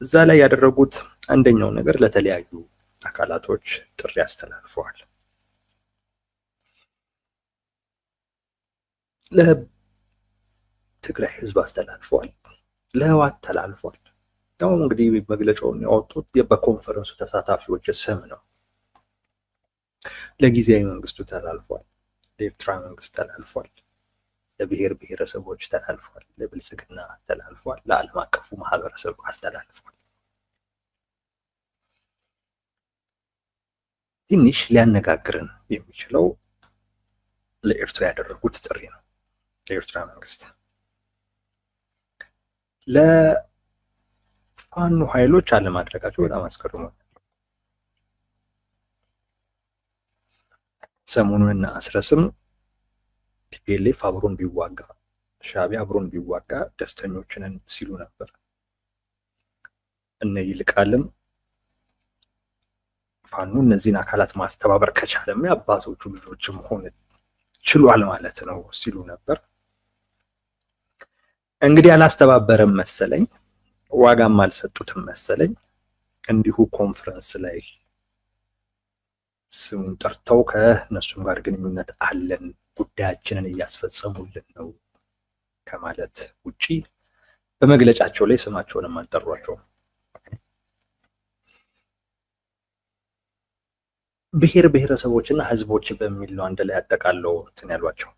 እዛ ላይ ያደረጉት አንደኛው ነገር ለተለያዩ አካላቶች ጥሪ አስተላልፈዋል። ለትግራይ ህዝብ አስተላልፈዋል፣ ለህወሓት ተላልፏል። ያው እንግዲህ መግለጫውን ያወጡት በኮንፈረንሱ ተሳታፊዎች ስም ነው። ለጊዜያዊ መንግስቱ ተላልፏል፣ ለኤርትራ መንግስት ተላልፏል፣ ለብሔር ብሔረሰቦች ተላልፏል፣ ለብልጽግና ተላልፏል፣ ለዓለም አቀፉ ማህበረሰብ አስተላልፏል። ትንሽ ሊያነጋግረን የሚችለው ለኤርትራ ያደረጉት ጥሪ ነው። ለኤርትራ መንግስት ለፋኖ ኃይሎች አለማድረጋቸው በጣም አስገርሞኛል። ሰሞኑንና አስረስም ቲፒኤልኤፍ አብሮን ቢዋጋ ሻዕቢያ አብሮን ቢዋጋ ደስተኞችንን ሲሉ ነበር። እነ ይልቃልም ፋኖ እነዚህን አካላት ማስተባበር ከቻለም የአባቶቹ ልጆችም ሆነ ችሏል ማለት ነው ሲሉ ነበር። እንግዲህ አላስተባበረም መሰለኝ፣ ዋጋም አልሰጡትም መሰለኝ። እንዲሁ ኮንፈረንስ ላይ ስሙን ጠርተው ከነሱም ጋር ግንኙነት አለን፣ ጉዳያችንን እያስፈጸሙልን ነው ከማለት ውጪ በመግለጫቸው ላይ ስማቸውንም አልጠሯቸውም። ብሔር ብሔረሰቦችና ህዝቦች በሚል ነው አንድ ላይ አጠቃለው እንትን ያሏቸው።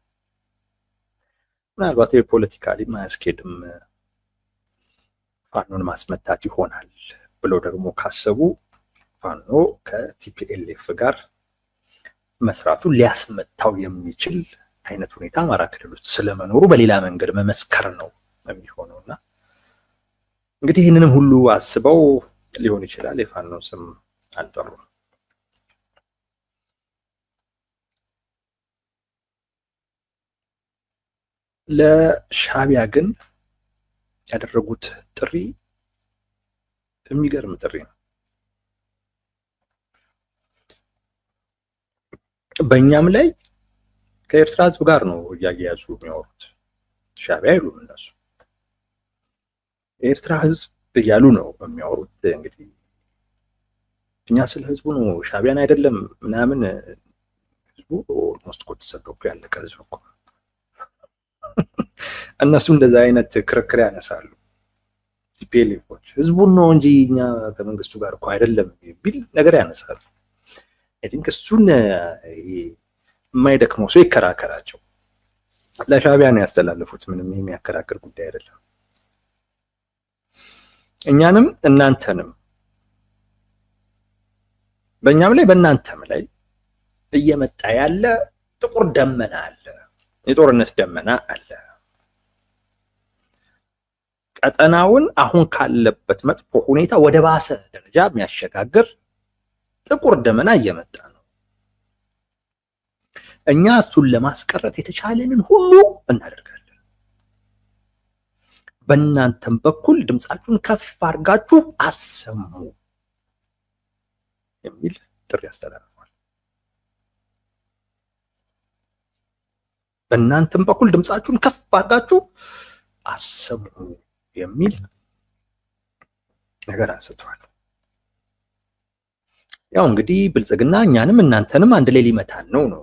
ምናልባት የፖለቲካሊ ማያስኬድም ፋኖን ማስመታት ይሆናል ብለው ደግሞ ካሰቡ ፋኖ ከቲፒኤልኤፍ ጋር መስራቱ ሊያስመታው የሚችል አይነት ሁኔታ አማራ ክልል ውስጥ ስለመኖሩ በሌላ መንገድ መመስከር ነው የሚሆነውና እንግዲህ ይህንንም ሁሉ አስበው ሊሆን ይችላል የፋኖ ስም አልጠሩም። ለሻዕቢያ ግን ያደረጉት ጥሪ የሚገርም ጥሪ ነው። በእኛም ላይ ከኤርትራ ህዝብ ጋር ነው እያያዙ የሚያወሩት። ሻዕቢያ አይሉም እነሱ፣ የኤርትራ ህዝብ እያሉ ነው የሚያወሩት። እንግዲህ እኛ ስለ ህዝቡ ነው ሻዕቢያን አይደለም ምናምን። ህዝቡ ኦልሞስት እኮ ተሰብኮ ያለቀ ህዝብ እኮ። እነሱ እንደዛ አይነት ክርክር ያነሳሉ። ቲፒኤልኤፎች ህዝቡን ነው እንጂ እኛ ከመንግስቱ ጋር እኮ አይደለም ቢል ነገር ያነሳሉ። አይ ቲንክ እሱን የማይደክመው ሰው ይከራከራቸው። ለሻዕቢያ ነው ያስተላለፉት። ምንም የሚያከራክር ጉዳይ አይደለም። እኛንም እናንተንም በእኛም ላይ በእናንተም ላይ እየመጣ ያለ ጥቁር ደመና አለ፣ የጦርነት ደመና አለ። ቀጠናውን አሁን ካለበት መጥፎ ሁኔታ ወደ ባሰ ደረጃ የሚያሸጋግር ጥቁር ደመና እየመጣ ነው። እኛ እሱን ለማስቀረት የተቻለንን ሁሉ እናደርጋለን። በእናንተም በኩል ድምፃችሁን ከፍ አድርጋችሁ አሰሙ የሚል ጥሪ አስተላልፏል። በእናንተም በኩል ድምፃችሁን ከፍ አድርጋችሁ አሰሙ የሚል ነገር አንስቷል። ያው እንግዲህ ብልጽግና እኛንም እናንተንም አንድ ላይ ሊመታን ነው።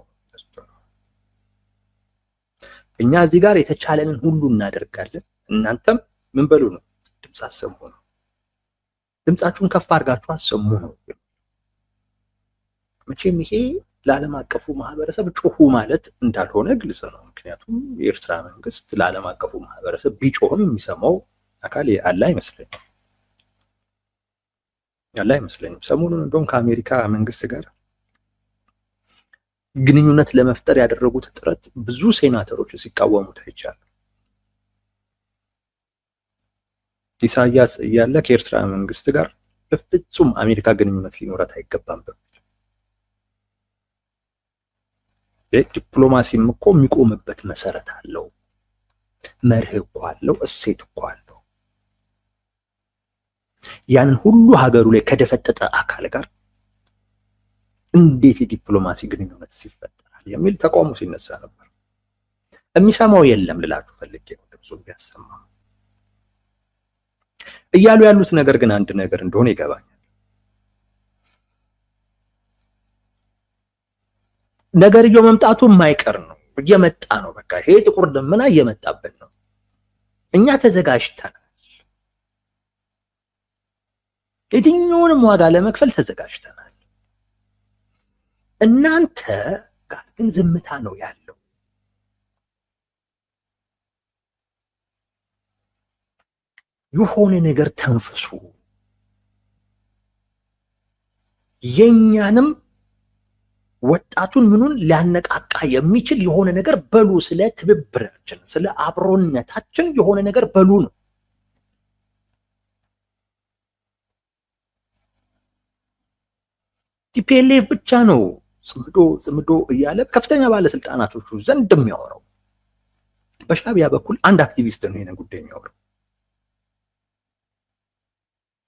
እኛ እዚህ ጋር የተቻለንን ሁሉ እናደርጋለን፣ እናንተም ምን በሉ ነው? ድምፅ አሰሙ ነው። ድምፃችሁን ከፍ አድርጋችሁ አሰሙ ነው። መቼም ይሄ ለዓለም አቀፉ ማህበረሰብ ጮሁ ማለት እንዳልሆነ ግልጽ ነው። ምክንያቱም የኤርትራ መንግስት ለዓለም አቀፉ ማህበረሰብ ቢጮህም የሚሰማው አካል ያለ አይመስለኝም። ሰሞኑን እንደውም ከአሜሪካ መንግስት ጋር ግንኙነት ለመፍጠር ያደረጉት ጥረት ብዙ ሴናተሮች ሲቃወሙት አይቻልም። ኢሳያስ እያለ ከኤርትራ መንግስት ጋር በፍጹም አሜሪካ ግንኙነት ሊኖራት አይገባም በሚል ዲፕሎማሲም እኮ የሚቆምበት መሰረት አለው፣ መርህ እኮ አለው፣ እሴት እኮ አለው። ያንን ሁሉ ሀገሩ ላይ ከደፈጠጠ አካል ጋር እንዴት የዲፕሎማሲ ግንኙነት ይፈጠራል የሚል ተቃውሞ ሲነሳ ነበር። የሚሰማው የለም ልላችሁ ፈልጌ ነው። ድምፁ ቢያሰማ እያሉ ያሉት ነገር ግን አንድ ነገር እንደሆነ ይገባኛል። ነገርየው መምጣቱ የማይቀር ነው፣ እየመጣ ነው። በቃ ይሄ ጥቁር ደመና እየመጣብን ነው። እኛ ተዘጋጅተናል፣ የትኛውንም ዋጋ ለመክፈል ተዘጋጅተናል። እናንተ ጋር ግን ዝምታ ነው ያለው። የሆነ ነገር ተንፍሱ፣ የኛንም ወጣቱን ምኑን ሊያነቃቃ የሚችል የሆነ ነገር በሉ። ስለ ትብብራችን፣ ስለ አብሮነታችን የሆነ ነገር በሉ ነው። ቲፒኤልኤፍ ብቻ ነው ጽምዶ እያለ ከፍተኛ ባለስልጣናቶቹ ዘንድ የሚያወራው። በሻዕቢያ በኩል አንድ አክቲቪስት ነው ይሄን ጉዳይ የሚያወራው።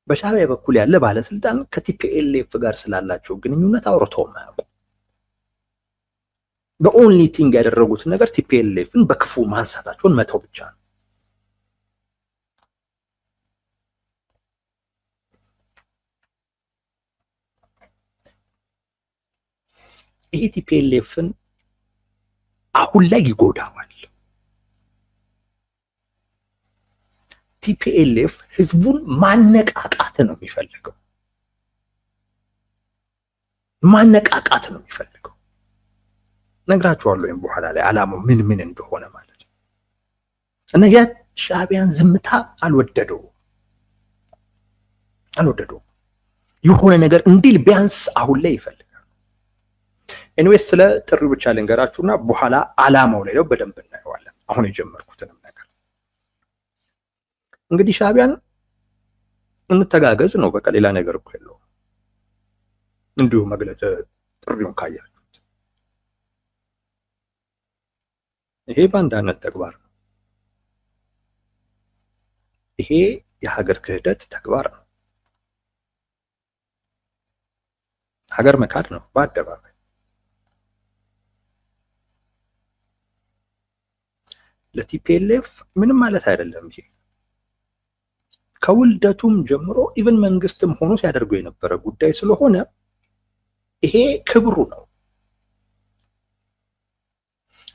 በሻዕቢያ በኩል ያለ ባለስልጣን ከቲፒኤልኤፍ ጋር ስላላቸው ግንኙነት አውርተው ማያውቁ። በኦንሊ ቲንግ ያደረጉት ነገር ቲፒኤልኤፍን በክፉ ማንሳታቸውን መተው ብቻ ነው። ይሄ ቲፒኤልኤፍን አሁን ላይ ይጎዳዋል። ቲፒኤልኤፍ ህዝቡን ማነቃቃት ነው የሚፈልገው፣ ማነቃቃት ነው የሚፈልገው። ነግራችኋለሁ ወይም በኋላ ላይ አላማው ምን እንደሆነ ማለት ነው። እና የሻዕቢያን ዝምታ አልወደደው የሆነ ነገር እንዲል ቢያንስ አሁን ላይ ይፈልጋል። ኤኒዌይስ ስለ ጥሪው ብቻ ልንገራችሁና በኋላ አላማው ላይ ነው በደንብ እናየዋለን። አሁን የጀመርኩትንም ነገር እንግዲህ ሻዕቢያን እንተጋገዝ ነው፣ በቃ ሌላ ነገር እኮ የለውም። እንዲሁ መግለጫ ጥሪውን ካያችሁት ይሄ ባንዳነት ተግባር ነው። ይሄ የሀገር ክህደት ተግባር ነው። ሀገር መካድ ነው በአደባባይ። ለቲፒኤልኤፍ ምንም ማለት አይደለም። ይሄ ከውልደቱም ጀምሮ ኢቭን መንግስትም ሆኖ ሲያደርገው የነበረ ጉዳይ ስለሆነ ይሄ ክብሩ ነው።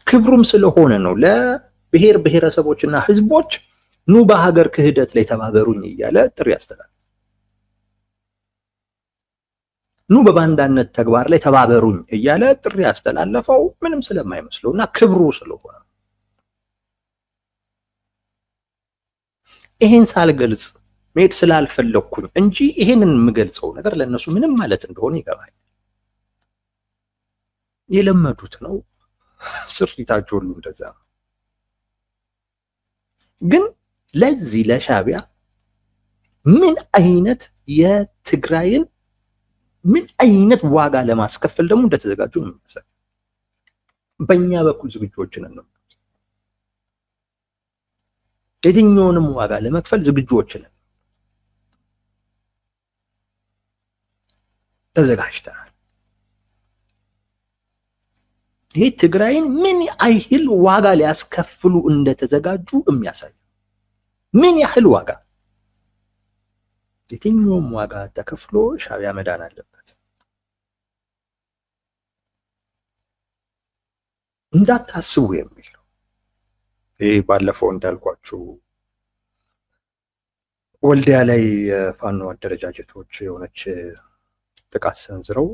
ክብሩም ስለሆነ ነው ለብሔር ብሔረሰቦችና ህዝቦች ኑ በሀገር ክህደት ላይ ተባበሩኝ እያለ ጥሪ ያስተላልፋል። ኑ በባንዳነት ተግባር ላይ ተባበሩኝ እያለ ጥሪ ያስተላለፈው ምንም ስለማይመስለው እና ክብሩ ስለሆነ። ይሄን ሳልገልጽ መሄድ ስላልፈለኩኝ እንጂ ይሄንን የምገልጸው ነገር ለነሱ ምንም ማለት እንደሆነ ይገባል። የለመዱት ነው፣ ስሪታቸው ሁሉ እንደዛ ነው። ግን ለዚህ ለሻዕቢያ ምን አይነት የትግራይን ምን አይነት ዋጋ ለማስከፈል ደግሞ እንደተዘጋጁ ነው የሚመስለው። በእኛ በኩል ዝግጁዎች ነን ነው፣ የትኛውንም ዋጋ ለመክፈል ዝግጁዎች ነን፣ ተዘጋጅተናል። ይሄ ትግራይን ምን ያህል ዋጋ ሊያስከፍሉ እንደተዘጋጁ የሚያሳይ ምን ያህል ዋጋ፣ የትኛውም ዋጋ ተከፍሎ ሻዕቢያ መዳን አለበት። እንዳታስቡ የሚል ነው። ይሄ ባለፈው እንዳልኳችሁ ወልዲያ ላይ የፋኖ አደረጃጀቶች የሆነች ጥቃት ሰንዝረው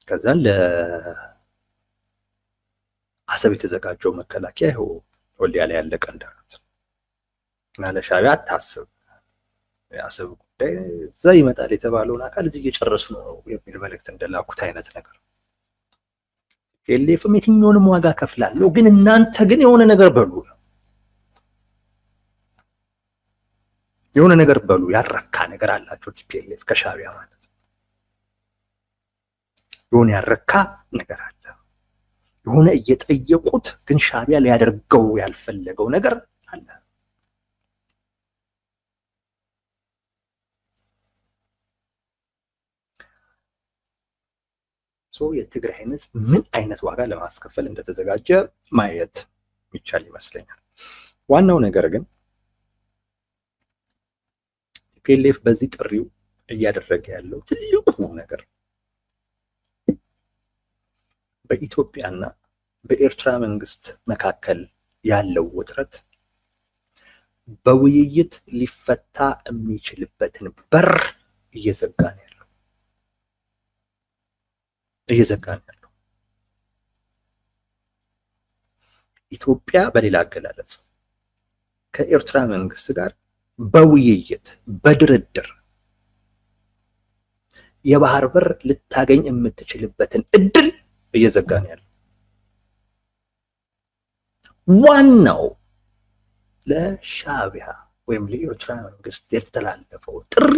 ከዛን ለአሰብ የተዘጋጀው መከላከያ ይኸው ወልዲያ ላይ ያለቀ እንዳሉት እና ለሻዕቢያ አታስብ፣ የአሰብ ጉዳይ እዛ ይመጣል የተባለውን አካል እዚህ እየጨረሱ ነው የሚል መልእክት እንደላኩት አይነት ነገር። ቲፒኤልኤፍም የትኛውንም ዋጋ ከፍላለሁ፣ ግን እናንተ ግን የሆነ ነገር በሉ ነው፣ የሆነ ነገር በሉ። ያረካ ነገር አላቸው ቲፒኤልኤፍ ከሻዕቢያ ማለት የሆነ ያረካ ነገር አለ። የሆነ እየጠየቁት ግን ሻዕቢያ ሊያደርገው ያልፈለገው ነገር አለ። የትግራይን ህዝብ ምን አይነት ዋጋ ለማስከፈል እንደተዘጋጀ ማየት የሚቻል ይመስለኛል። ዋናው ነገር ግን ቲፒኤልኤፍ በዚህ ጥሪው እያደረገ ያለው ትልቁ ነገር በኢትዮጵያና በኤርትራ መንግስት መካከል ያለው ውጥረት በውይይት ሊፈታ የሚችልበትን በር እየዘጋ ነው ያለው። ኢትዮጵያ በሌላ አገላለጽ ከኤርትራ መንግስት ጋር በውይይት በድርድር የባህር በር ልታገኝ የምትችልበትን እድል እየዘጋ ነው ያለው። ዋናው ለሻዕቢያ ወይም ለኤርትራ መንግስት የተላለፈው ጥሪ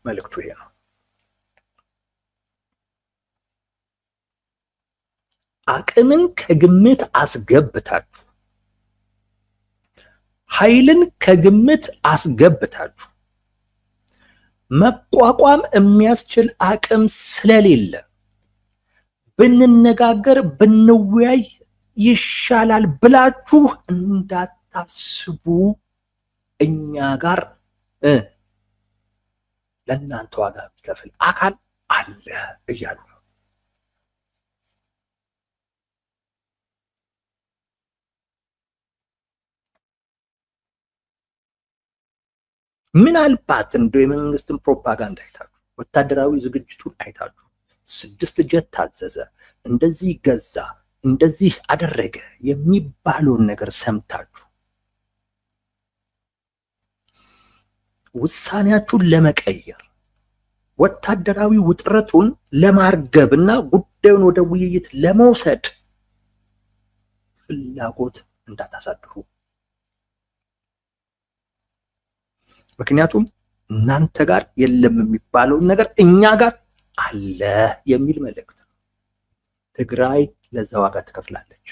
መልእክቱ ይሄ ነው። አቅምን ከግምት አስገብታችሁ፣ ኃይልን ከግምት አስገብታችሁ መቋቋም የሚያስችል አቅም ስለሌለ ብንነጋገር ብንወያይ ይሻላል ብላችሁ እንዳታስቡ፣ እኛ ጋር ለእናንተ ዋጋ የሚከፍል አካል አለ እያሉ ነው። ምናልባት እንደው የመንግስትን ፕሮፓጋንዳ አይታችሁ ወታደራዊ ዝግጅቱን አይታችሁ 6 ጀት ታዘዘ፣ እንደዚህ ገዛ፣ እንደዚህ አደረገ የሚባለውን ነገር ሰምታችሁ ውሳኔያችሁን ለመቀየር ወታደራዊ ውጥረቱን ለማርገብና ጉዳዩን ወደ ውይይት ለመውሰድ ፍላጎት እንዳታሳድሩ። ምክንያቱም እናንተ ጋር የለም የሚባለውን ነገር እኛ ጋር አለ የሚል መልእክት ነው። ትግራይ ለዛ ዋጋ ትከፍላለች።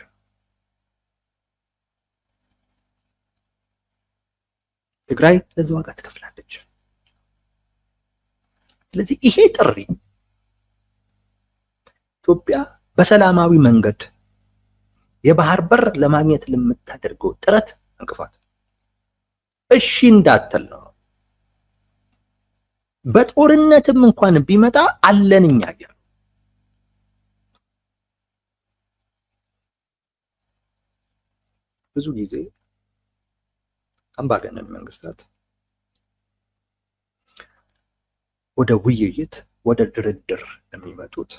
ትግራይ ለዛ ዋጋ ትከፍላለች። ስለዚህ ይሄ ጥሪ ኢትዮጵያ በሰላማዊ መንገድ የባህር በር ለማግኘት ለምታደርገው ጥረት እንቅፋት እሺ እንዳትል ነው። በጦርነትም እንኳን ቢመጣ አለን እኛ ጋር። ብዙ ጊዜ አምባገነን መንግስታት ወደ ውይይት ወደ ድርድር የሚመጡት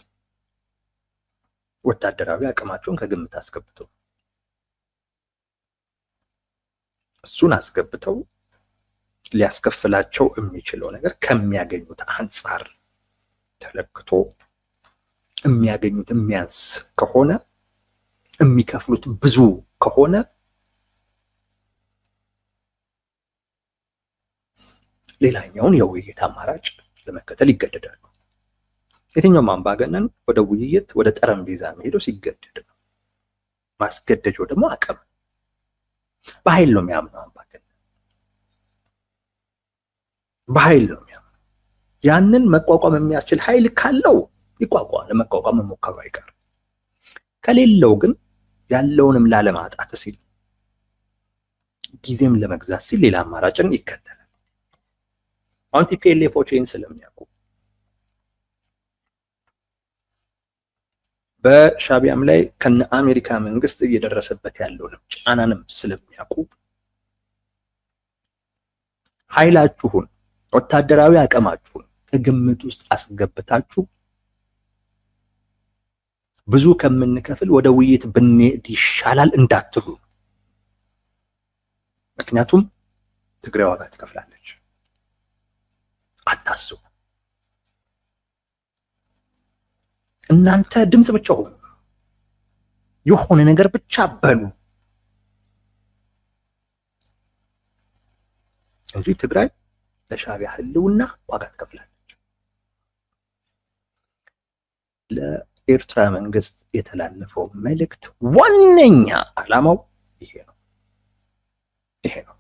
ወታደራዊ አቅማቸውን ከግምት አስገብተው እሱን አስገብተው ሊያስከፍላቸው የሚችለው ነገር ከሚያገኙት አንጻር ተለክቶ የሚያገኙት የሚያንስ ከሆነ የሚከፍሉት ብዙ ከሆነ ሌላኛውን የውይይት አማራጭ ለመከተል ይገደዳሉ። የትኛውም አምባገነን ወደ ውይይት ወደ ጠረጴዛ መሄደው ሲገደድ ነው። ማስገደጃው ደግሞ አቅም በኃይል ነው የሚያምነው። አምባገነን በኃይል ነው የሚያምነው። ያንን መቋቋም የሚያስችል ኃይል ካለው ይቋቋም፣ ለመቋቋም መሞከሩ አይቀርም። ከሌለው ግን ያለውንም ላለማጣት ሲል ጊዜም ለመግዛት ሲል ሌላ አማራጭን ይከተላል። አሁን ቲፒኤልኤፎችን ስለሚያውቁ በሻዕቢያም ላይ ከነ አሜሪካ መንግስት እየደረሰበት ያለውንም ጫናንም ስለሚያውቁ ኃይላችሁን ወታደራዊ አቅማችሁን ከግምት ውስጥ አስገብታችሁ ብዙ ከምንከፍል ወደ ውይይት ብንሄድ ይሻላል እንዳትሉ። ምክንያቱም ትግራይ ዋጋ ትከፍላለች። አታስቡ። እናንተ ድምጽ ብቻ ሆኑ፣ የሆነ ነገር ብቻ በሉ እንጂ ትግራይ ለሻዕቢያ ህልውና ዋጋ ትከፍላለች። ለኤርትራ መንግስት የተላለፈው መልእክት ዋነኛ ዓላማው ይሄ ነው።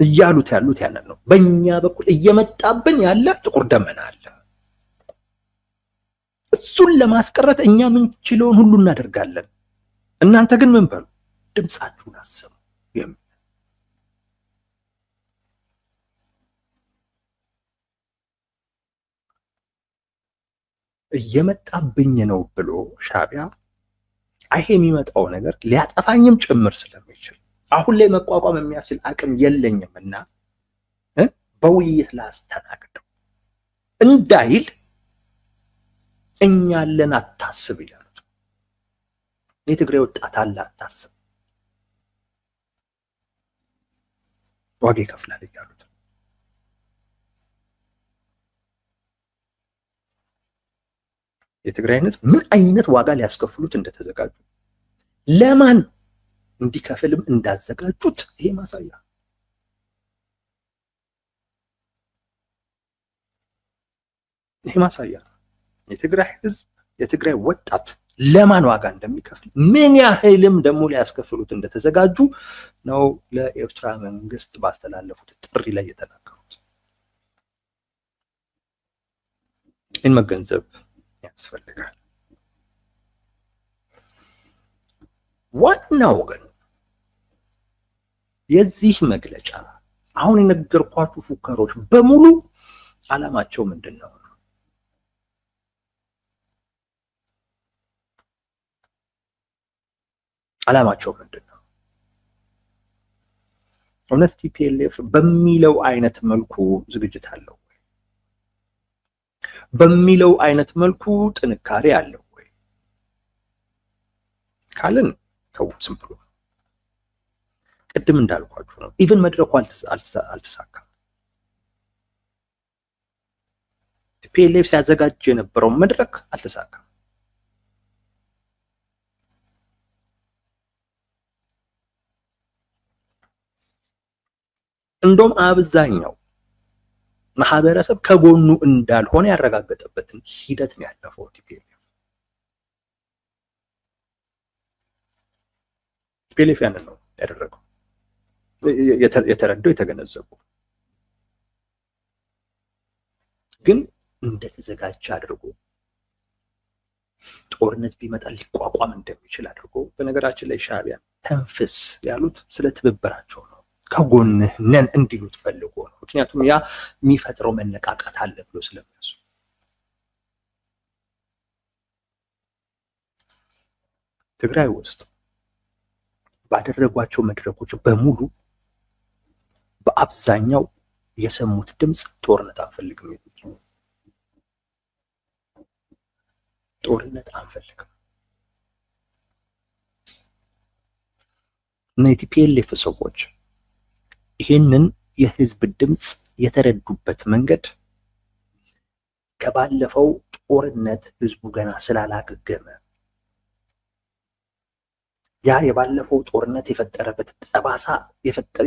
እያሉት ያሉት ያንን ነው። በእኛ በኩል እየመጣብን ያለ ጥቁር ደመና አለ። እሱን ለማስቀረት እኛ ምንችለውን ሁሉ እናደርጋለን። እናንተ ግን ምን በሉ? ድምፃችሁን አሰሙ። እየመጣብኝ ነው ብሎ ሻዕቢያ ይሄ የሚመጣው ነገር ሊያጠፋኝም ጭምር ስለሚችል አሁን ላይ መቋቋም የሚያስችል አቅም የለኝም እና በውይይት ላስተናግደው እንዳይል እኛ አለን አታስብ ይላሉት። የትግራይ ወጣት አለ አታስብ፣ ዋጋ ይከፍላል እያሉት የትግራይ ህዝብ ምን አይነት ዋጋ ሊያስከፍሉት እንደተዘጋጁ ለማን እንዲከፍልም እንዳዘጋጁት ይሄ ማሳያ የትግራይ ህዝብ የትግራይ ወጣት ለማን ዋጋ እንደሚከፍል ምን ያህልም ደግሞ ሊያስከፍሉት እንደተዘጋጁ ነው ለኤርትራ መንግስት ባስተላለፉት ጥሪ ላይ የተናገሩት። ይህን መገንዘብ ያስፈልጋል። ዋናው ግን የዚህ መግለጫ አሁን የነገርኳችሁ ፉከሮች በሙሉ ዓላማቸው ምንድን ነው? ዓላማቸው ምንድን ነው? እውነት ቲፒኤልኤፍ በሚለው አይነት መልኩ ዝግጅት አለው ወይ? በሚለው አይነት መልኩ ጥንካሬ አለው ወይ ካልን ተውት፣ ዝም ብሎ ቅድም እንዳልኳችሁ ነው። ኢቭን መድረኩ አልተሳካም። ቲፒኤልኤፍ ሲያዘጋጅ የነበረው መድረክ አልተሳካም። እንደውም አብዛኛው ማህበረሰብ ከጎኑ እንዳልሆነ ያረጋገጠበትን ሂደት ነው ያለፈው ቲፒኤልኤፍ ያንን ነው ያደረገው። የተረዳው የተገነዘበው ግን እንደተዘጋጀ አድርጎ ጦርነት ቢመጣ ሊቋቋም እንደሚችል አድርጎ፣ በነገራችን ላይ ሻዕቢያ ተንፍስ ያሉት ስለ ትብብራቸው ነው። ከጎንህ ነን እንዲሉት ፈልጎ ነው። ምክንያቱም ያ የሚፈጥረው መነቃቃት አለ ብሎ ስለሚያስቡ ትግራይ ውስጥ ባደረጓቸው መድረኮች በሙሉ በአብዛኛው የሰሙት ድምፅ ጦርነት አንፈልግም የሚል ነው። ጦርነት አንፈልግም እና የቲፒኤልኤፍ ሰዎች ይህንን የህዝብ ድምፅ የተረዱበት መንገድ ከባለፈው ጦርነት ህዝቡ ገና ስላላገገመ ያ የባለፈው ጦርነት የፈጠረበት ጠባሳ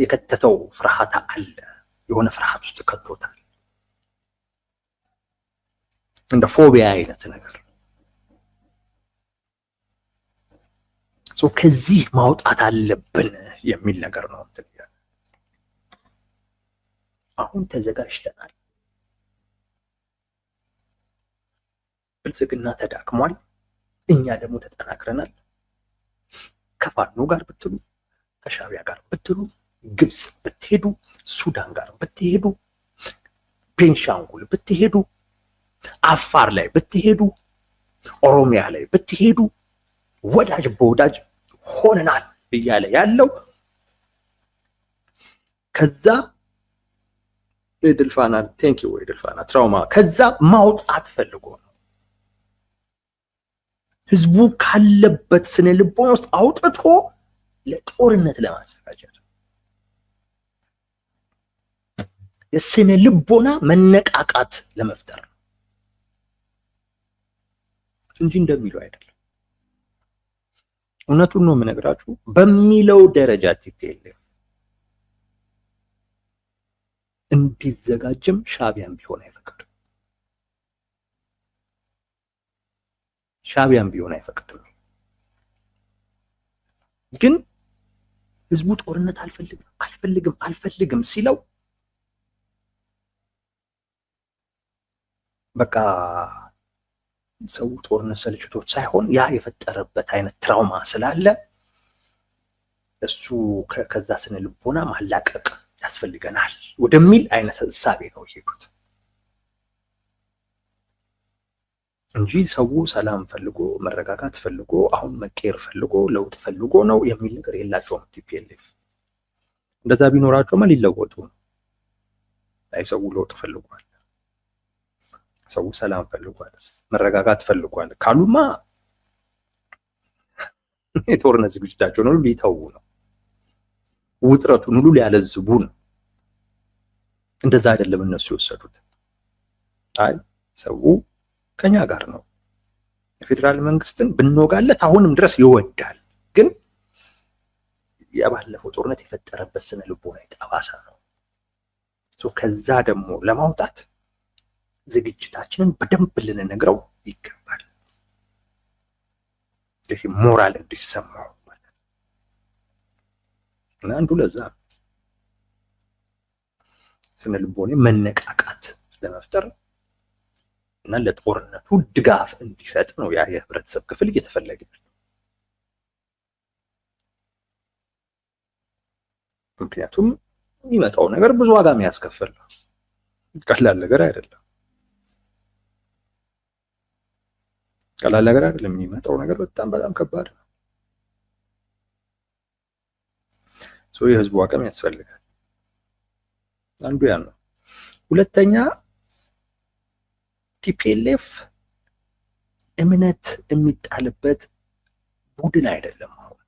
የከተተው ፍርሃት አለ። የሆነ ፍርሃት ውስጥ ከቶታል። እንደ ፎቢያ አይነት ነገር ከዚህ ማውጣት አለብን የሚል ነገር ነው። አሁን ተዘጋጅተናል። ብልጽግና ተዳክሟል፣ እኛ ደግሞ ተጠናክረናል። ከፋኖ ጋር ብትሉ፣ ከሻዕቢያ ጋር ብትሉ፣ ግብጽ ብትሄዱ፣ ሱዳን ጋር ብትሄዱ፣ ቤንሻንጉል ብትሄዱ፣ አፋር ላይ ብትሄዱ፣ ኦሮሚያ ላይ ብትሄዱ ወዳጅ በወዳጅ ሆነናል እያለ ያለው ከዛ ድልፋና ቴንኪው ወይ ድልፋና ትራውማ ከዛ ማውጣት ፈልጎ ነው። ህዝቡ ካለበት ስነ ልቦና ውስጥ አውጥቶ ለጦርነት ለማዘጋጀት የስነ ልቦና መነቃቃት ለመፍጠር እንጂ እንደሚለው አይደለም። እውነቱን ነው የምነግራችሁ። በሚለው ደረጃ ቲፒኤልኤፍ እንዲዘጋጅም ሻዕቢያም ቢሆን አይፈቅድም። ሻዕቢያም ቢሆን አይፈቅድም። ግን ህዝቡ ጦርነት አልፈልግም ሲለው በቃ ሰው ጦርነት ሰልችቶት ሳይሆን ያ የፈጠረበት አይነት ትራውማ ስላለ እሱ ከዛ ስነ ልቦና ማላቀቅ ያስፈልገናል ወደሚል አይነት እሳቤ ነው የሄዱት እንጂ ሰው ሰላም ፈልጎ መረጋጋት ፈልጎ አሁን መቀየር ፈልጎ ለውጥ ፈልጎ ነው የሚል ነገር የላቸውም። ቲፒኤልኤፍ እንደዛ ቢኖራቸውማ ሊለወጡ ነው። አይ ሰው ለውጥ ፈልጓል፣ ሰው ሰላም ፈልጓል፣ መረጋጋት ፈልጓል ካሉማ የጦርነት ዝግጅታቸውን ሁሉ ሊተው ነው፣ ውጥረቱን ሁሉ ሊያለዝቡ ነው። እንደዛ አይደለም እነሱ የወሰዱት። አይ ሰው ከኛ ጋር ነው፣ የፌዴራል መንግስትን ብንወጋለት አሁንም ድረስ ይወዳል፣ ግን የባለፈው ጦርነት የፈጠረበት ስነ ልቦና ጠባሳ ነው። ከዛ ደግሞ ለማውጣት ዝግጅታችንን በደንብ ልንነግረው ይገባል። ይሄ ሞራል እንዲሰማው ማለት እና አንዱ ለዛ ስነ ልቦና መነቃቃት ለመፍጠር እና ለጦርነቱ ድጋፍ እንዲሰጥ ነው ያ የህብረተሰብ ክፍል እየተፈለገ ነው። ምክንያቱም የሚመጣው ነገር ብዙ ዋጋ የሚያስከፍል ነው፣ ቀላል ነገር አይደለም። ቀላል ነገር አይደለም። የሚመጣው ነገር በጣም ከባድ ነው። የህዝቡ አቅም ያስፈልጋል። አንዱ ያ ነው። ሁለተኛ ቲፒኤልኤፍ እምነት የሚጣልበት ቡድን አይደለም። አሁን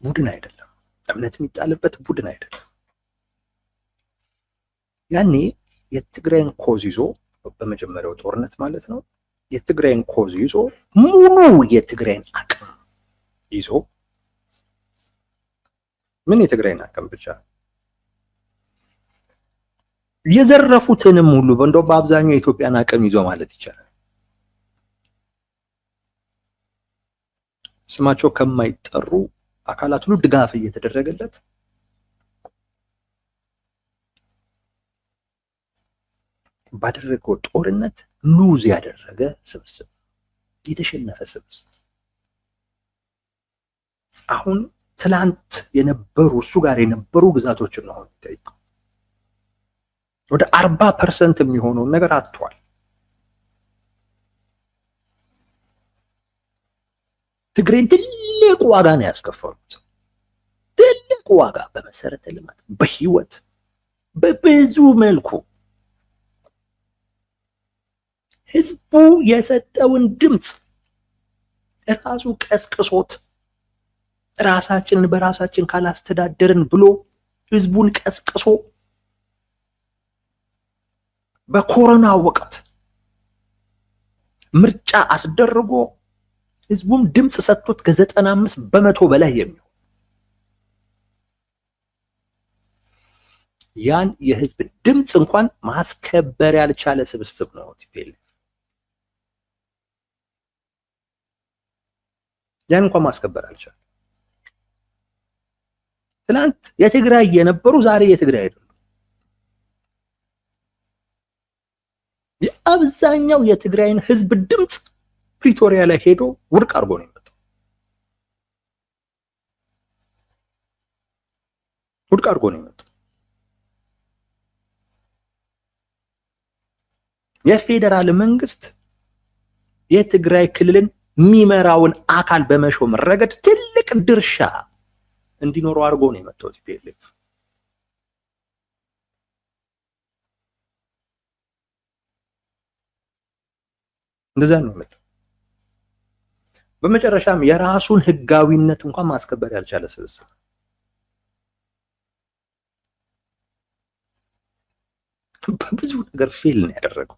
ቡድን አይደለም፣ እምነት የሚጣልበት ቡድን አይደለም። ያኔ የትግራይን ኮዝ ይዞ በመጀመሪያው ጦርነት ማለት ነው፣ የትግራይን ኮዝ ይዞ ሙሉ የትግራይን አቅም ይዞ ምን የትግራይን አቅም ብቻ የዘረፉትንም ሁሉ እንደው በአብዛኛው የኢትዮጵያን አቅም ይዞ ማለት ይቻላል ስማቸው ከማይጠሩ አካላት ሁሉ ድጋፍ እየተደረገለት ባደረገው ጦርነት ሉዝ ያደረገ ስብስብ፣ የተሸነፈ ስብስብ። አሁን ትላንት የነበሩ እሱ ጋር የነበሩ ግዛቶችን ነው የሚጠይቀው። ወደ 40% የሚሆነውን ነገር አጥቷል። ትግሬን ትልቅ ዋጋ ነው ያስከፈሉት። ትልቅ ዋጋ በመሰረተ ልማት፣ በህይወት፣ በብዙ መልኩ ህዝቡ የሰጠውን ድምፅ ራሱ ቀስቅሶት ራሳችንን በራሳችን ካላስተዳደርን ብሎ ህዝቡን ቀስቅሶ በኮሮና ወቅት ምርጫ አስደርጎ ህዝቡም ድምፅ ሰጥቶት ከ95% በላይ የሚሆን ያን የህዝብ ድምፅ እንኳን ማስከበር ያልቻለ ስብስብ ነው ቲፒኤልኤፍ። ያን እንኳን ማስከበር አልቻለም። ትናንት የትግራይ የነበሩ ዛሬ የትግራይ አይደሉም። የአብዛኛው የትግራይን ህዝብ ድምፅ ፕሪቶሪያ ላይ ሄዶ ውድቅ አድርጎ ነው የመጣው። ውድቅ አድርጎ ነው የመጣው። የፌዴራል መንግስት የትግራይ ክልልን የሚመራውን አካል በመሾም ረገድ ትልቅ ድርሻ እንዲኖረው አድርጎ ነው የመጣው ቲፒኤልኤፍ። እንደዛ ነው የመጣው። በመጨረሻም የራሱን ህጋዊነት እንኳን ማስከበር ያልቻለ ስብስብ በብዙ ነገር ፌል ነው ያደረገው።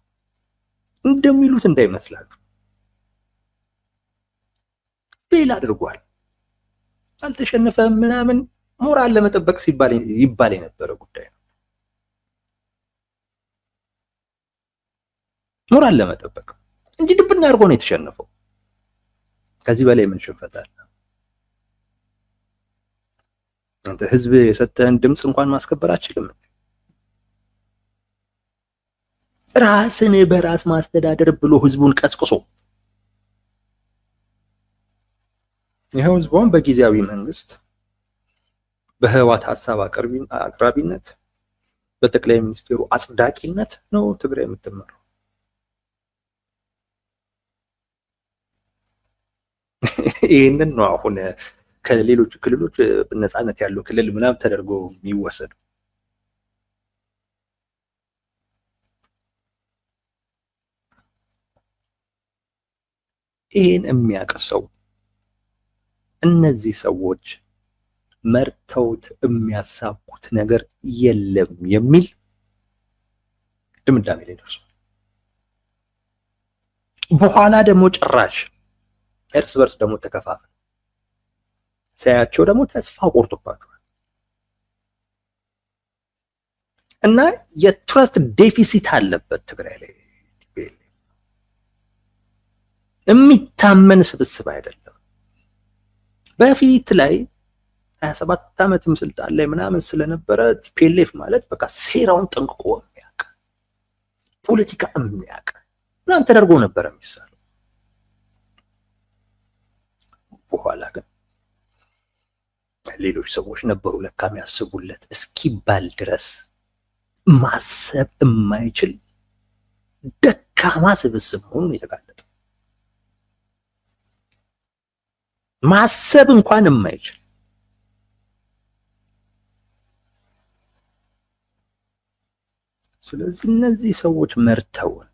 እንደሚሉት እንዳይመስላችሁ ፌል አድርጓል። አልተሸነፈም ምናምን ሞራል ለመጠበቅ ሲባል ይባል የነበረ ጉዳይ ነው። ሞራል ለመጠበቅ እንጂ ድብና አድርጎ ነው የተሸነፈው። ከዚህ በላይ ምን ሽንፈት አለ? አንተ ህዝብ የሰጠህን ድምፅ እንኳን ማስከበር አችልም። ራስን በራስ ማስተዳደር ብሎ ህዝቡን ቀስቅሶ ይሄው ህዝቡን በጊዜያዊ መንግስት በህዋት ሀሳብ አቅራቢነት በጠቅላይ ሚኒስትሩ አጽዳቂነት ነው ትግራይ የምትመራው። ይህንን ነው አሁን ከሌሎች ክልሎች ነፃነት ያለው ክልል ምናምን ተደርጎ የሚወሰደው። ይህን የሚያቀሰው እነዚህ ሰዎች መርተውት የሚያሳኩት ነገር የለም የሚል ድምዳሜ ላይ ደርሷል። በኋላ ደግሞ ጭራሽ እርስ በርስ ደግሞ ተከፋፈሉ። ሲያያቸው ደግሞ ተስፋ ቆርጦባቸዋል እና የትረስት ዴፊሲት አለበት ትግራይ ላይ። የሚታመን ስብስብ አይደለም። በፊት ላይ 27 ዓመትም ስልጣን ላይ ምናምን ስለነበረ ቲፒኤልኤፍ ማለት በቃ ሴራውን ጠንቅቆ የሚያውቅ ፖለቲካ የሚያውቅ ምናምን ተደርጎ ነበር የሚሳለው። በኋላ ግን ሌሎች ሰዎች ነበሩ ለካ የሚያስቡለት እስኪባል ድረስ ማሰብ የማይችል ደካማ ስብስብ መሆኑን የተጋለጠ ማሰብ እንኳን የማይችል ስለዚህ እነዚህ ሰዎች መርተውን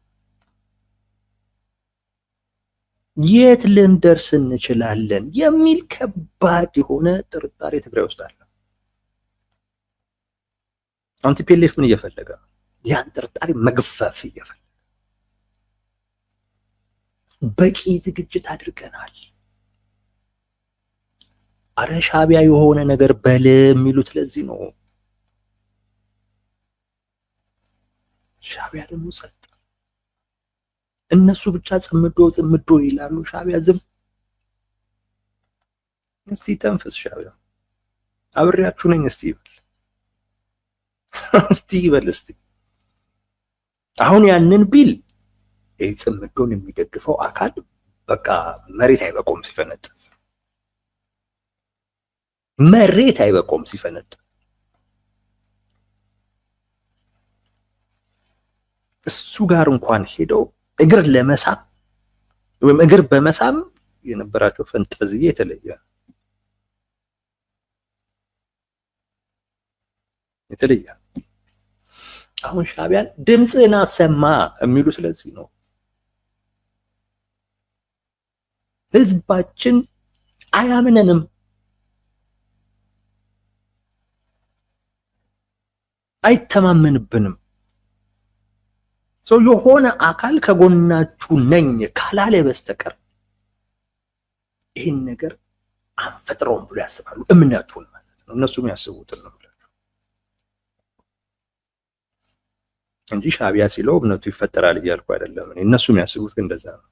የት ልንደርስ እንችላለን የሚል ከባድ የሆነ ጥርጣሬ ትግራይ ውስጥ አለ። አሁን ቲፒኤልኤፍ ምን እየፈለገ ነው? ያን ጥርጣሬ መግፈፍ እየፈለገ በቂ ዝግጅት አድርገናል። አረ ሻዕቢያ የሆነ ነገር በል የሚሉት ለዚህ ነው። ሻዕቢያ ደግሞ ጸጥ፣ እነሱ ብቻ ጽምዶ ይላሉ። ሻዕቢያ ዝም። እስቲ ተንፈስ ሻዕቢያ፣ አብሬያችሁ ነኝ እስቲ ይበል፣ እስቲ አሁን ያንን ቢል ይህ ጽምዶን የሚደግፈው አካል በቃ መሬት አይበቆም ሲፈነጥዝ፣ መሬት አይበቆም ሲፈነጥዝ። እሱ ጋር እንኳን ሄደው እግር ለመሳም ወይም እግር በመሳም የነበራቸው ፈንጠዝዬ የተለየ። አሁን ሻዕቢያን ድምፅህን አሰማ የሚሉ ስለዚህ ነው። ህዝባችን አያምነንም፣ አይተማመንብንም። የሆነ አካል ከጎናችሁ ነኝ ካላለ በስተቀር ይህን ነገር አንፈጥረውም ብሎ ያስባሉ። እምነቱን ማለት ነው፣ እነሱ የሚያስቡትን ነው እንጂ ሻዕቢያ ሲለው እምነቱ ይፈጠራል እያልኩ አይደለም። እነሱ የሚያስቡት ግን እንደዛ ነው።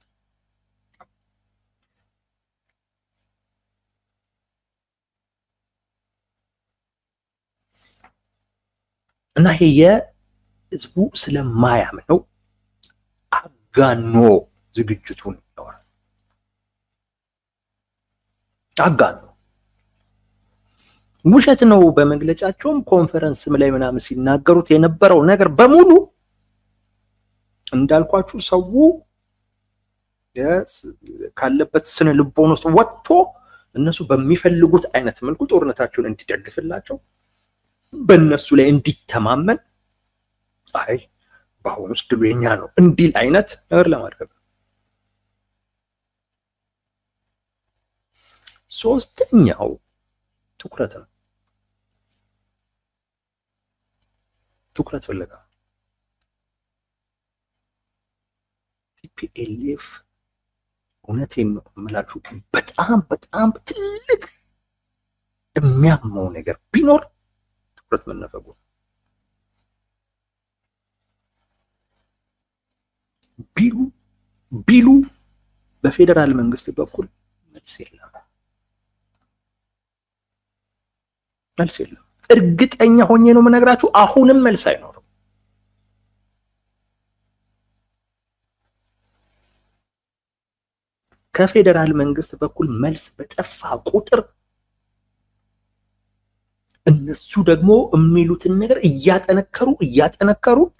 እና ይሄ የህዝቡ ስለማያምነው አጋኖ ዝግጅቱን ያወራል። አጋኖ ውሸት ነው። በመግለጫቸውም ኮንፈረንስም ላይ ምናምን ሲናገሩት የነበረው ነገር በሙሉ እንዳልኳችሁ ሰው ካለበት ስነ ልቦና ውስጥ ወጥቶ እነሱ በሚፈልጉት አይነት መልኩ ጦርነታቸውን እንዲደግፍላቸው በእነሱ ላይ እንዲተማመን አይ በአሁኑ ውስጥ ድሉ የኛ ነው እንዲል አይነት ነገር ለማድረግ። ሶስተኛው ትኩረት ነው። ትኩረት ፍለጋ። ቲፒኤልኤፍ እውነቴን ነው የምላችሁ በጣም ትልቅ የሚያመው ነገር ቢኖር ትኩረት መነፈጉ። ቢሉ በፌዴራል መንግስት በኩል መልስ የለም። እርግጠኛ ሆኜ ነው የምነግራችሁ፣ አሁንም መልስ አይኖርም። ከፌዴራል መንግስት በኩል መልስ በጠፋ ቁጥር እነሱ ደግሞ የሚሉትን ነገር እያጠነከሩ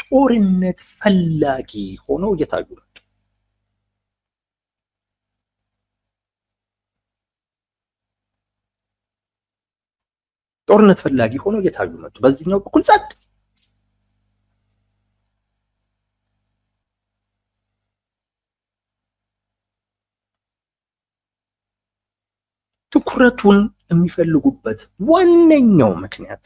ጦርነት ፈላጊ ሆነው እየታዩ ነው። ጦርነት ፈላጊ ሆነው እየታዩ መጡ። በዚህኛው በኩል ጸጥ። ትኩረቱን የሚፈልጉበት ዋነኛው ምክንያት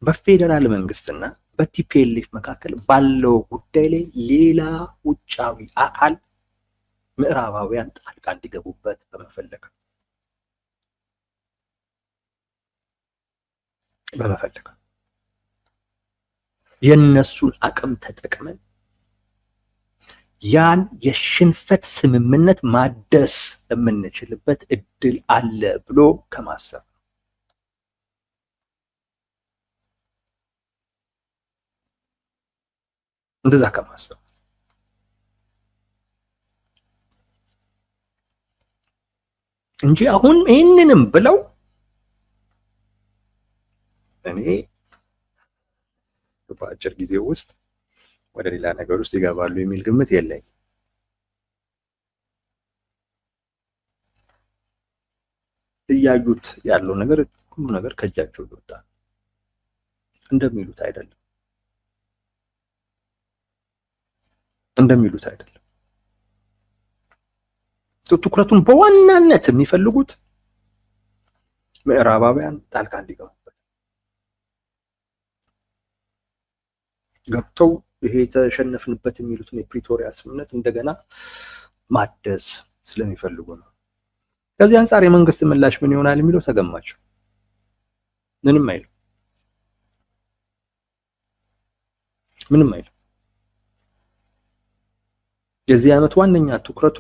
በፌዴራል መንግስትና በቲፒኤልኤፍ መካከል ባለው ጉዳይ ላይ ሌላ ውጫዊ አካል ምዕራባውያን ጣልቃ እንዲገቡበት በመፈለግ የነሱን አቅም ተጠቅመን ያን የሽንፈት ስምምነት ማደስ የምንችልበት እድል አለ ብሎ ከማሰብ እንደዛ ከማሰብ እንጂ አሁን ይህንንም ብለው እኔ በአጭር ጊዜ ውስጥ ወደ ሌላ ነገር ውስጥ ይገባሉ የሚል ግምት የለኝ። እያዩት ያለው ነገር ሁሉ ነገር ከእጃቸው ይወጣ እንደሚሉት አይደለም። ትኩረቱን በዋናነት የሚፈልጉት ምዕራባውያን ጣልቃ እንዲገቡበት ገብተው ይሄ የተሸነፍንበት የሚሉትን የፕሪቶሪያ ስምምነት እንደገና ማደስ ስለሚፈልጉ ነው። ከዚህ አንጻር የመንግስት ምላሽ ምን ይሆናል የሚለው ተገማቸው። ምንም አይልም። የዚህ ዓመት ዋነኛ ትኩረቱ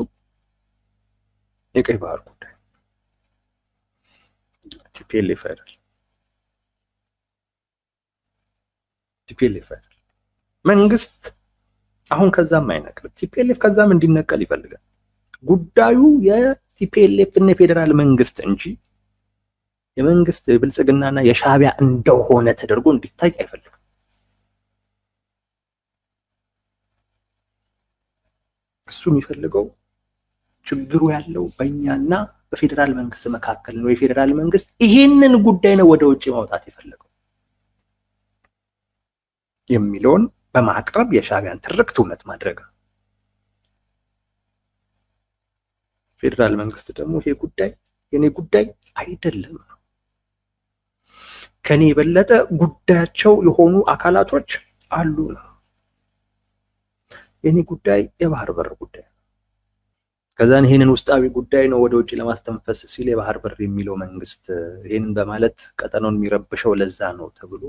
የቀይ ባህር ጉዳይ ቲፒኤልኤፍ አይደል። መንግስት አሁን ከዛም አይነቅልም። ቲፒኤልኤፍ ከዛም እንዲነቀል ይፈልጋል። ጉዳዩ የቲፒኤልኤፍ እና የፌዴራል መንግስት እንጂ የመንግስት የብልጽግናና የሻዕቢያ እንደሆነ ተደርጎ እንዲታይ አይፈልግም። እሱ የሚፈልገው ችግሩ ያለው በእኛና በፌዴራል መንግስት መካከል ነው። የፌዴራል መንግስት ይሄንን ጉዳይ ነው ወደ ውጭ ማውጣት የፈለገው የሚለውን በማቅረብ የሻዕቢያን ትርክት እውነት ማድረግ ነው። ፌዴራል መንግስት ደግሞ ይሄ ጉዳይ የኔ ጉዳይ አይደለም፣ ከኔ የበለጠ ጉዳያቸው የሆኑ አካላቶች አሉ ነው። የኔ ጉዳይ የባህር በር ጉዳይ ነው። ከዛን ይሄንን ውስጣዊ ጉዳይ ነው ወደ ውጭ ለማስተንፈስ ሲል የባህር በር የሚለው መንግስት ይሄንን በማለት ቀጠናውን የሚረብሸው ለዛ ነው ተብሎ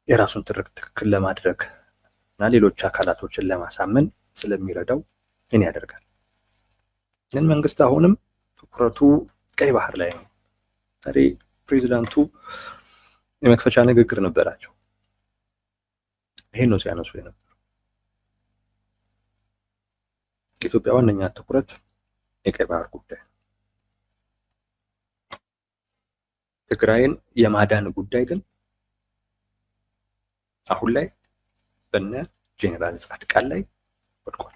የራሱን ትርክት ትክክል ለማድረግ እና ሌሎች አካላቶችን ለማሳመን ስለሚረዳው ምን ያደርጋል። ግን መንግስት አሁንም ትኩረቱ ቀይ ባህር ላይ ነው። ዛሬ ፕሬዚዳንቱ የመክፈቻ ንግግር ነበራቸው። ይሄን ነው ሲያነሱ የነበረው። የኢትዮጵያ ዋነኛ ትኩረት የቀይ ባህር ጉዳይ፣ ትግራይን የማዳን ጉዳይ ግን አሁን ላይ በነ ጄኔራል ጻድቃን ላይ ወድቋል።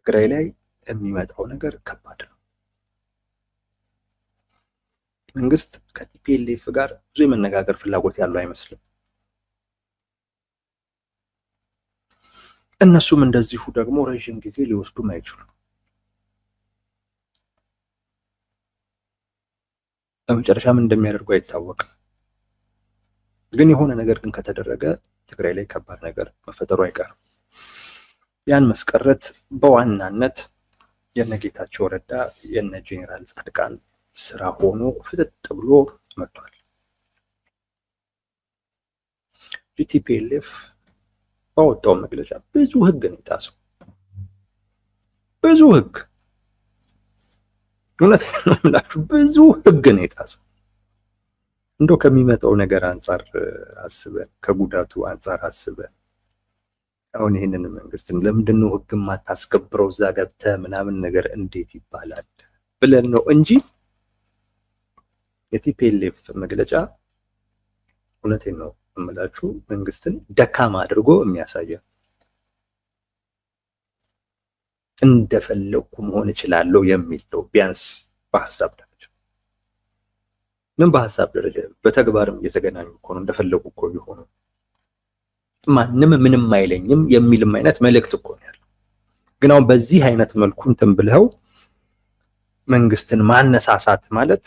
ትግራይ ላይ የሚመጣው ነገር ከባድ ነው። መንግስት ከቲፒኤልኤፍ ጋር ብዙ የመነጋገር ፍላጎት ያለው አይመስልም። እነሱም እንደዚሁ ደግሞ ረዥም ጊዜ ሊወስዱም አይችሉም። በመጨረሻ ምን እንደሚያደርጉ አይታወቅም። ግን የሆነ ነገር ግን ከተደረገ ትግራይ ላይ ከባድ ነገር መፈጠሩ አይቀርም። ያን መስቀረት በዋናነት የነ ጌታቸው ረዳ የነ ጄኔራል ጻድቃን ስራ ሆኖ ፍጥጥ ብሎ መጥቷል። ቲፒኤልኤፍ ባወጣው መግለጫ ብዙ ህግ ነው የጣሰው። ብዙ ህግ፣ እውነቴን ነው የምላችሁ፣ ብዙ ህግ ነው የጣሰው። እንደው ከሚመጣው ነገር አንጻር አስበን፣ ከጉዳቱ አንጻር አስበን አሁን ይህንን መንግስትን ለምንድን ነው ህግ ማታስከብረው እዛ ገብተህ ምናምን ነገር እንዴት ይባላል ብለን ነው እንጂ የቲፒኤልኤፍ መግለጫ እውነቴን ነው የምላችሁ መንግስትን ደካማ አድርጎ የሚያሳየው እንደፈለኩ መሆን እችላለሁ የሚል ነው። ቢያንስ በሀሳብ ደረጃ ምን በሀሳብ ደረጃ በተግባርም እየተገናኙ እኮ ነው። እንደፈለጉ እኮ የሆኑ ማንም ምንም አይለኝም የሚልም አይነት መልእክት እኮ ነው ያለው። ግን አሁን በዚህ አይነት መልኩ እንትን ብለው መንግስትን ማነሳሳት ማለት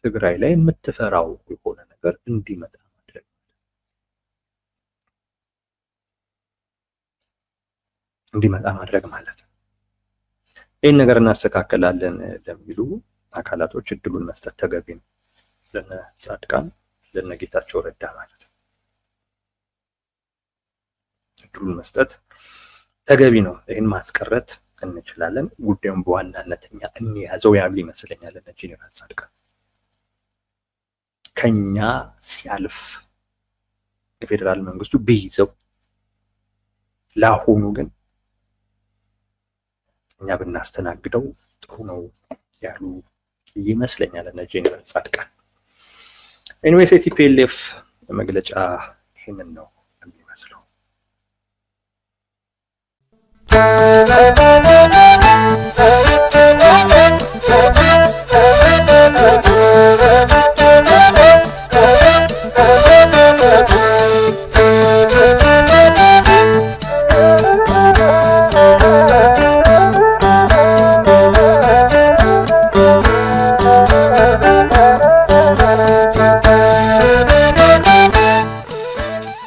ትግራይ ላይ የምትፈራው የሆነ ነገር እንዲመጣ ማድረግ ማለት ነው። ይህን ነገር እናስተካከላለን ለሚሉ አካላቶች እድሉን መስጠት ተገቢ ነው። ለነ ጻድቃን ለነ ጌታቸው ረዳ ማለት ነው እድሉን መስጠት ተገቢ ነው። ይህን ማስቀረት እንችላለን። ጉዳዩን በዋናነት እኛ እንያዘው ያሉ ይመስለኛል እነ ጄኔራል ጻድቃን። ከኛ ሲያልፍ የፌዴራል መንግስቱ ቢይዘው፣ ለአሁኑ ግን እኛ ብናስተናግደው ጥሩ ነው ያሉ ይመስለኛል እነ ጄኔራል ጻድቃን። ኤኒዌይስ የቲፒኤልኤፍ መግለጫ ይህንን ነው የሚመስለው።